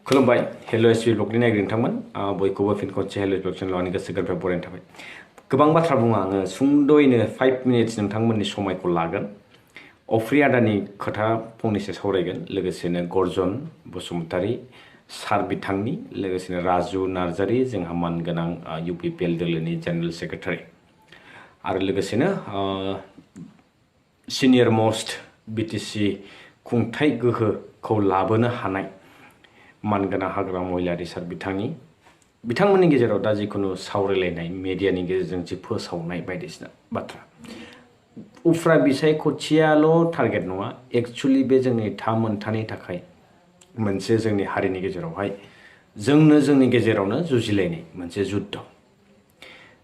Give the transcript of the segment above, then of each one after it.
खुलुमबाय hello SB ब्लगनि नायगिरि नोंथांमोन बयखौबो फिन खनसे हेलो ब्लग चेनेलाव आंनि गोसो गोरबोनिफ्राय बरायनाय थाबाय। गोबां बाथ्रा बुङो आङो सुंद'यैनो 5 मिनिट्स नोंथांमोननि समायखौ लागोन। अफ्रि आदानि खोथा फंनैसो सावरायगोन, लोगोसेनो गर्जन बसुमतारी सार बिथांनि, लोगोसेनो राजु नार्जारी जोंहा मानगोनां UPPL दोलोनि जेनेरेल सेक्रेटारि, आरो लोगोसेनो सिनियर मोस्ट BTC खुंथाय गोहोखौ लाबोनो हानाय मानगोनां हाग्रामा महिलारी सार बिथांमोननि गेजेराव दा जिखुनु सावरायलायनाय मेडियानि गेजेरजों जि फोसावनाय बायदिसिना बाथ्रा उफ्रा बिसायख'थियाल' टारगेट नङा, एक्चुअलि बे जोंनि मोनथानि थाखाय मोनसे जोंनि हारिनि गेजेरावहाय जोंनि गेजेरावनो जुजिलायनाय मोनसे जुद्ध।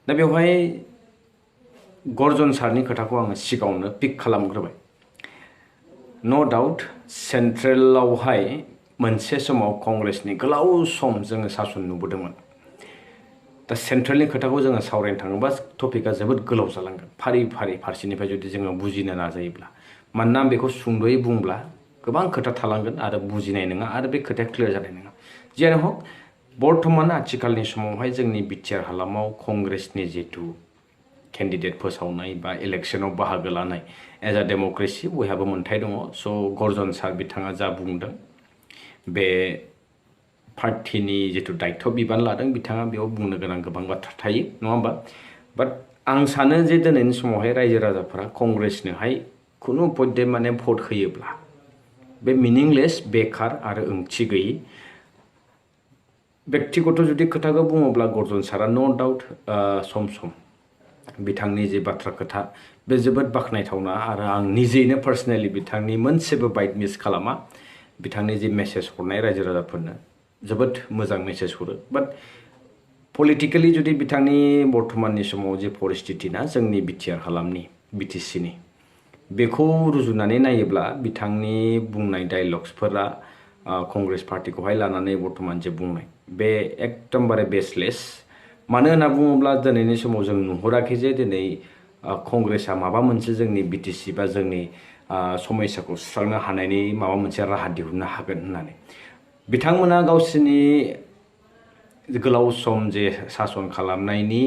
दा बेवहाय गर्जन सारनि खोथाखौ आङो सिगाङावनो पिक खालामग्रोबाय। नो डाउट सेन्ट्रेलावहाय मोनसे समाव कंग्रेसनि गोलाव सम जोङो सासन नुबोदोंमोन। दा सेन्ट्रेलनि खोथाखौ जोङो सावरायनो थाङोबा टपिकआ जोबोद गोलाव जालांगोन, फारि फारि फारसेनिफ्राय जुदि जोङो बुजिनो नाजायोब्ला। मानोना बेखौ सुंद'यै बुंब्ला गोबां खोथा थालांगोन आरो बुजिनाय नङा, आरो बे खोथाया क्लियार जानाय नङा। जियानो हक, बर्थमान आथिखालनि समावहाय जोंनि बिटिआर हालामाव कंग्रेसनि जिथु केन्डिडेट फोसावनाय बा इलेक्शनाव बाहागो लानाय एज आ डेम'क्रेसि बयहाबो मोन्थाय दङ। स' गर्जन सार बिथाङा जा बुंदों, बे पार्टिनि जिथु दायित्व बिबान लादों बिथाङा, बेयाव बुंनो गोनां गोबां बाथ्रा थायो, नङा होमबा? बाट आं सानो जे दिनैनि समावहाय रायजो राजाफोरा कंग्रेसनोहाय खुनु पद्ये माने भट होयोब्ला बे मिनिंलेस, बेखार आरो ओंथि गैयि। बेक्तिगत जुदि खोथाखौ बुङोब्ला गर्जन सारा नो डाउट सम सम बिथांनि जे बाथ्रा खोथा बे जोबोद बाख्नायथावना, आरो आं निजेनो पार्सनेलि बिथांनि मोनसेबो बाइट मिस खालामा। बिथांनि जि मेसेज हरनाय रायजो राजाफोरनो जोबोद मोजां मेसेज हरो। बाट पलिटिकेलि जुदि बिथांनि बर्थमाननि समाव जे परिस्थिति ना जोंनि बिटिआर हालामनि BTCनि, बेखौ रुजुनानै नायोब्ला बिथांनि बुंनाय डायलग्सफोरा कंग्रेस पार्टिखौहाय लानानै बर्थमान जे बुंनाय बे एकदमबारे बेसलेस। मानो होनना बुङोब्ला दिनैनि समाव जों नुहुराखै जे दिनै कंग्रेसआ माबा मोनसे जोंनि BTC बा जोंनि समस्याखौ सुस्रांनो हानायनि माबा मोनसे राहा दिहुननो हागोन होननानै। बिथांमोना गावसोरनि गोलाव सम जे सासन खालामनायनि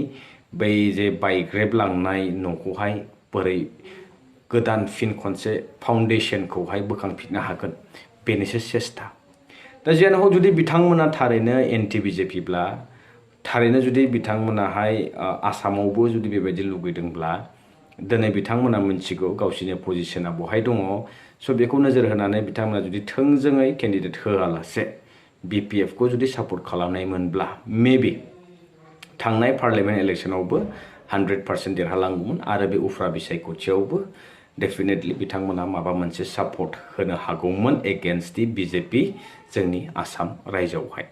बै जे बायग्रेबलांनाय न'खौहाय बोरै गोदान फिन खनसे फाउन्डेसनखौहाय बोखांफिननो हागोन, बेनिसो सेस्था। दा जियानो हक, जुदि बिथांमोना थारैनो एन्टि BJPब्ला, थारैनो जुदि बिथांमोनाहाय आसामावबो जुदि बेबायदि लुगैदोंब्ला, दिनै बिथांमोना मिथिगौ गावसोरनि पजिशना बहाय दङ। स' बेखौ नोजोर होनानै बिथांमोना जुदि थोंजोङै केन्डिडेट होआलासे BPFखौ जुदि सापर्ट खालामनायमोनब्ला मेबि थांनाय पार्लियामेन्ट इलेक्शनावबो 100% देरहालांगौमोन, आरो बे उफ्रा बिसायख'थियावबो डेफिनेटलि बिथांमोना माबा मोनसे सापर्ट होनो हागौमोन एगेन्स्ट दि BJP जोंनि आसाम रायजोआवहाय।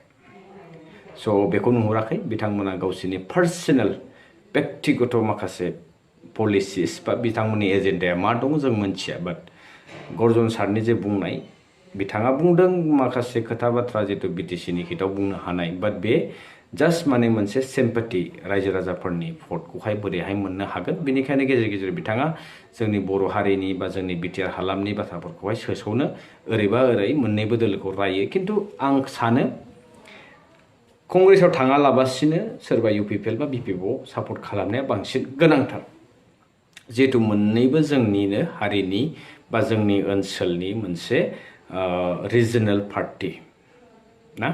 स' बेखौ नुहुराखै। बिथांमोना गावसोरनि पार्सनेल बेक्तिगत माखासे पलिसिस बा बिथांमोननि एजेन्डाया मा दं जों मोनथिया। बाट गर्जन सारनि जे बुंनाय, बिथाङा बुंदों माखासे खोथा बाथ्रा जितु BTCनि हितआव बुंनो हानाय, बाट बे जास्ट माने मोनसे सिम्पेथि, रायजो राजाफोरनि भटखौहाय बोरैहाय मोननो हागोन। बेनिखायनो गेजेर गेजेर बिथाङा जोंनि बर' हारिनि बा जोंनि बिटिआर हालामनि बाथ्राफोरखौहाय सोसौनो ओरैबा ओरै मोननैबो दोलोखौ रायो। खिन्थु आं सानो कंग्रेसआव थाङालाबासिनो सोरबा UPPL बा BPFआव सापर्ट खालामनाया बांसिन गोनांथार, जिहेतु मोननैबो जोंनिनो हारिनि बा जोंनि ओनसोलनि मोनसे रिजनेल पार्टि ना।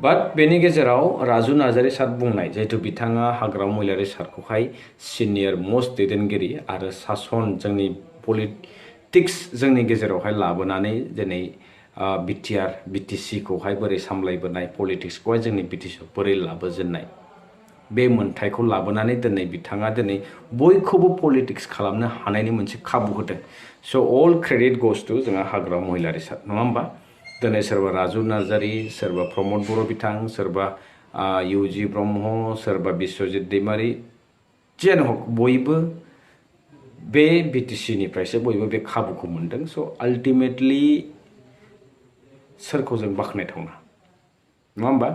बाट बेनि गेजेराव राजु नार्जारी सार बुंनाय, जिहेतु बिथाङा हाग्रामा महिलारी सारखौहाय सिनियर मोस्ट दैदेनगिरि आरो सासन जोंनि पलिटिक्स जोंनि गेजेरावहाय लाबोनानै दिनै बिटिआर BTCखौहाय बोरै सामलायबोनाय, पलिटिक्सखौहाय जोंनि BTCआव बोरै लाबोजेननाय, बे मोन्थायखौ लाबोनानै दिनै बिथाङा दिनै बयखौबो पलिटिक्स खालामनो हानायनि मोनसे खाबु होदों। स' अल क्रेडिट ग'ज टु जोंहा हाग्रामा महिलारी सार, नङा होमबा? दिनै सोरबा राजु नार्जारी, सोरबा प्रमोद बर' बिथां, सोरबा UG ब्रह्म, सोरबा बिश्वजित दैमारी, जियानो हक बयबो बे BTCनिफ्रायसो बयबो बे खाबुखौ मोनदों। स' आल्टिमेटलि सोरखौ जों बाख्नायथावना, नङा होमबा?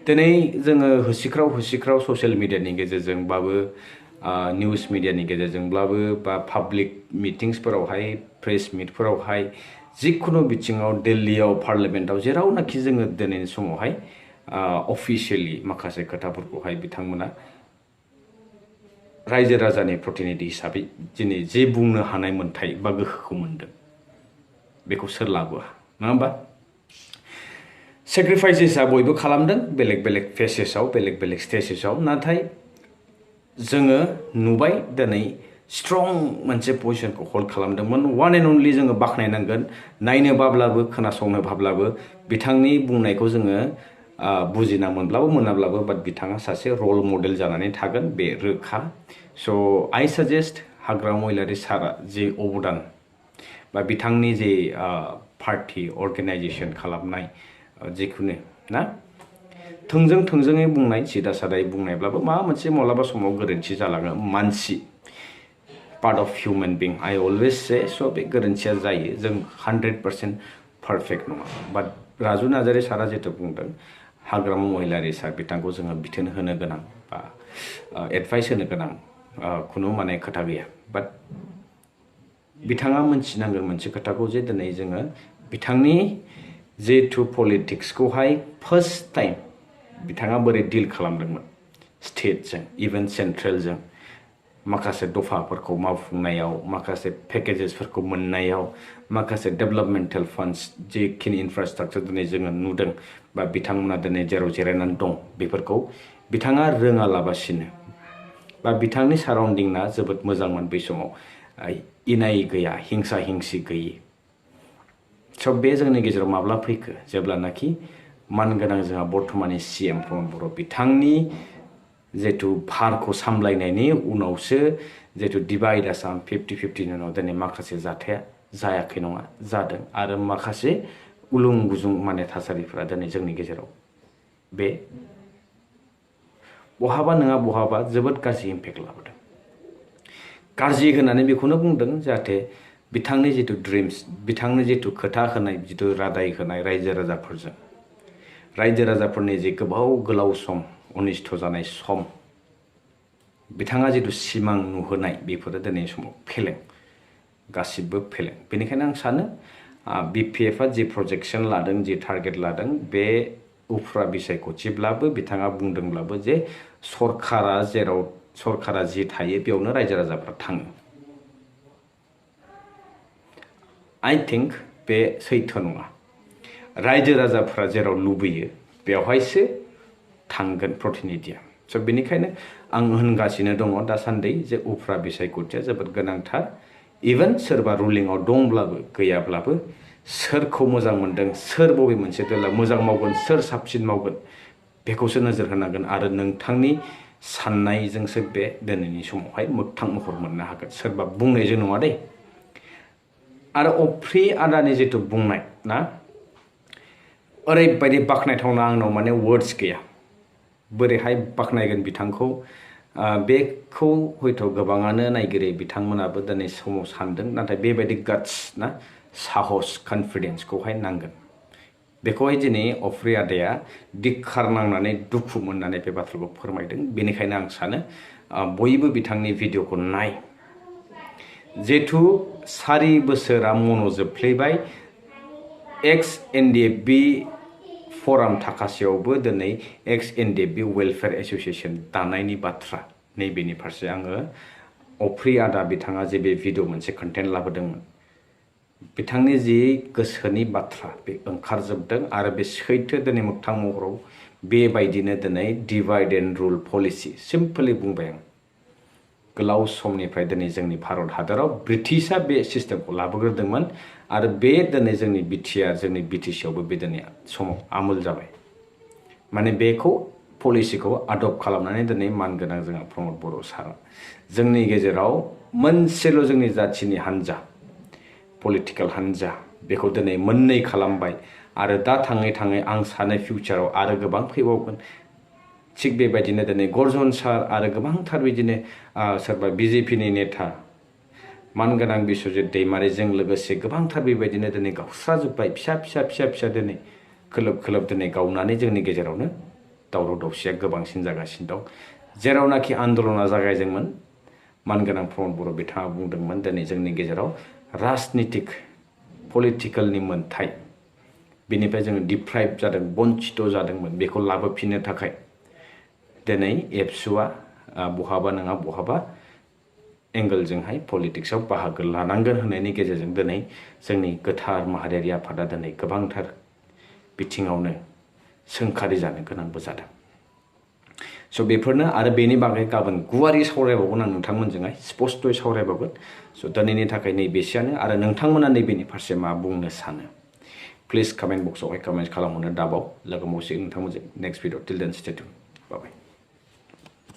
दिनै जोङो होसिख्राव ससियेल मिडियानि गेजेरजोंबाबो, निउस मिडियानि गेजेरजोंब्लाबो, बा पाब्लिक मिटिंसफोरावहाय, प्रेस मिटफोरावहाय जिखुनु बिथिङाव दिल्लीयाव पार्लियामेन्टआव जेरावनाखि जोङो दिनैनि समावहाय अफिसियेलि माखासे खोथाफोरखौहाय बिथांमोना रायजो राजानि प्रतिनिधि हिसाबै दिनै जे बुंनो हानाय मोन्थाय बा गोहोखौ मोनदों बेखौ सोर लाबोआ नङा होमबा सेक्रिफाइसेसआ बयबो खालामदों बेलेग बेलेग फेसेसआव बेलेग बेलेग स्टेजेसआव नाथाय जोङो नुबाय दिनै स्ट्रं मोनसे पजिशनखौ हल्ड खालामदोंमोन वान एन्ड अनलि जोङो बाख्नायनांगोन नायनो बाब्लाबो खोनासंनो भाब्लाबो बिथांनि बुंनायखौ जोङो बुजिना मोनाब्लाबो बाट बिथाङा सासे रल मडेल जानानै थागोन बे रोखा स' आइ साजेस्ट हाग्रामा महिलारि सारा जे अबदान बा बिथांनि जे पार्टि अर्गेनाइजेसन खालामनाय जिखुनु ना थोंजोङै बुंनाय सिदा सादायै बुंनायब्लाबो माबा मोनसे माब्लाबा समाव गोरोन्थि जालाङो मानसि part of human being I always say so' बे गोरोन्थिया जायो जों 100% पारफेक्ट नङा बाट राजु नार्जारी सारा जितु बुंदों हाग्रामा महिलारि सार बिथांखौ जोङो बिथोन होनो गोनां बा एडभाइस होनो गोनां खुनु माने खोथा गैया बाट बिथाङा मोनथिनांगोन मोनसे खोथाखौ जे दिनै जोङो बिथांनि जितु पलिटिक्सखौहाय फार्स्ट टाइम बिथाङा बोरै डिल खालामदोंमोन स्टेटजों इभेन सेन्ट्रेलजों माखासे दफाफोरखौ मावफुंनायाव माखासे पेकेजेसफोरखौ मोननायाव माखासे डेभेलपमेन्टेल फान्ड्स जिखिनि इनफ्रास्ट्राक्चार दिनै जोङो नुदों बा बिथांमोना दिनै जेराव जिरायनानै दं बेफोरखौ बिथाङा रोङालाबासिनो बा बिथांनि साराउन्डिंआ जोबोद मोजांमोन बै समाव इनाय गैया हिंसा हिंसि गैयि स' बे जोंनि गेजेराव माब्ला फैखो जेब्लानाखि मानगोनां जोंहा बर्थमाननि CM प्रमद बर' बिथांनि जितु भारखौ सामलायनायनि उनावसो जितु डिभाइड आसाम 50-50 उनाव दिनै माखासे जाथाया जायाखै नङा जादों आरो माखासे उलुं गुजुं माने थासारिफोरा दिनै जोंनि गेजेराव बे बहाबा नङा बहाबा जोबोद गाज्रि इम्पेक्ट लाबोदों गाज्रि होननानै बेखौनो बुंदों जाहाथे बिथांनि जितु ड्रिम्स बिथांनि जितु खोथा होनाय जितु रादाय होनाय रायजो राजाफोरनि जि गोलाव सम अनिष्ट जानाय सम बिथाङा जितु सिमां नुहोनाय बेफोरो दिनै समाव फेलें गासिबो फेलें बेनिखायनो आं सानो BPFआ जि प्रजेक्सन लादों जि टारगेट लादों बे उफ्रा बिसायख'थिब्लाबो बिथाङा बुंदोंब्लाबो जे सरकारा जि थायो बेयावनो रायजो राजाफ्रा थाङो आइ थिंक बे सैथो नङा रायजो राजाफ्रा जेराव लुबैयो बेवहायसो थांगोन प्रतिनिधिया स' बेनिखायनो आं होनगासिनो दङ दासान्दि जे उफ्रा बिसायख'थिया जोबोद गोनांथार इभेन सोरबा रुलिंआव दंब्लाबो गैयाब्लाबो सोरखौ मोजां मोनदों सोर बबे मोनसे दोला मोजां मावगोन सोर साबसिन मावगोन बेखौसो नोजोर होनांगोन आरो नोंथांनि साननायजोंसो बे दिनैनि समावहाय मोगथां महर मोननो हागोन सोरबा बुंनायजों नङा दे आरो अफ्रि आदानि जितु बुंनाय ना ओरैबायदि बाख्नायथावना आंनाव माने वर्ड्स गैया बोरैहाय बाख्नायगोन बिथांखौ बेखौ हयथ' गोबाङानो नायगिरि बिथांमोनाबो दिनै समाव सानदों नाथाय बेबायदि गाट्स ना साहस कनफिडेन्सखौहाय नांगोन बेखौहाय दिनै अफ्रि आदाया दिक्खार नांनानै दुखु मोननानै बे बाथ्राखौ फोरमायदों बेनिखायनो आं सानो बयबो बिथांनि भिडिअखौ नाय जिहेथु 4 बोसोरा मन'जोबफ्लेबाय एक्स NDFB फराम थाखासेयावबो दिनै एक्स NDFB वेलफेयार एस'सिएसन दानायनि बाथ्रा नैबेनि फारसे आङो अफ्रि आदा बिथाङा जे बे भिडिअ मोनसे कन्टेन्ट लाबोदोंमोन बिथांनि जि गोसोनि बाथ्रा बे ओंखारजोबदों आरो बे सैथो दिनै मोगथां महराव बेबायदिनो दिनै divide and rule policy simply बुंबाय आं गोलाव समनिफ्राय दिनै जोंनि भारत हादराव ब्रिटिशआ बे सिस्टेमखौ लाबोग्रोदोंमोन आरो बे दिनै जोंनि जोंनि BTCआवबो बे दिनै समाव आमोल जाबाय माने बेखौ पलिसिखौ आदप्ट खालामनानै दिनै मानगोनां जोंहा प्रमद बर' सारा जोंनि गेजेराव मोनसेल' जोंनि जाथिनि हान्जा पलिटिकेल हान्जा बेखौ दिनै मोननै खालामबाय आरो दा थाङै आं सानो फिउचाराव आरो गोबां फैबावगोन थिग बेबायदिनो दिनै गर्जन सार आरो गोबांथार बिदिनो सोरबा BJPनि नेता मानगोनां बिश्वजित दैमारिजों लोगोसे गोबांथार बेबायदिनो दिनै गावस्राजोब्बाय फिसा दिनै खोलोब दिनै गावनानै जोंनि गेजेरावनो दावराव दावसिया गोबांसिन जागासिनो दं जेरावनाखि आन्दलना जागायदोंमोन मानगोनां प्रमद बर' बिथाङा बुंदोंमोन दिनै जोंनि गेजेराव राजनितिक पलिटिकेलनि मोन्थाय बेनिफ्राय जोङो डिप्राइभ जादों बन्चित जादोंमोन बेखौ लाबोफिननो थाखाय दिनै एबसुआ बहाबा नङा बहाबा एंगलजोंहाय पलिटिक्सआव बाहागो लानांगोन होननायनि गेजेरजों दिनै जोंनि गोथार माहारियारि आफादा दिनै गोबांथार बिथिङावनो सोंखारि जानो गोनांबो जादों स' बेफोरनो आरो बेनि बागै गाबोन गुवारै सावरायबावगोन आं नोंथांमोनजोंहाय स्पस्थ'यै सावरायबावगोन स' दिनैनि थाखाय नैबेसेयानो आरो नोंथांमोना नैबेनि फारसे मा बुंनो सानो प्लिज कमेन्ट बक्सआवहाय कमेन्ट खालामहरनो दाबाव लोगो मोनसिगोन नोंथांमोनजों नेक्स्ट भिडिअ टिल देन स्टे टिउन बाय बाय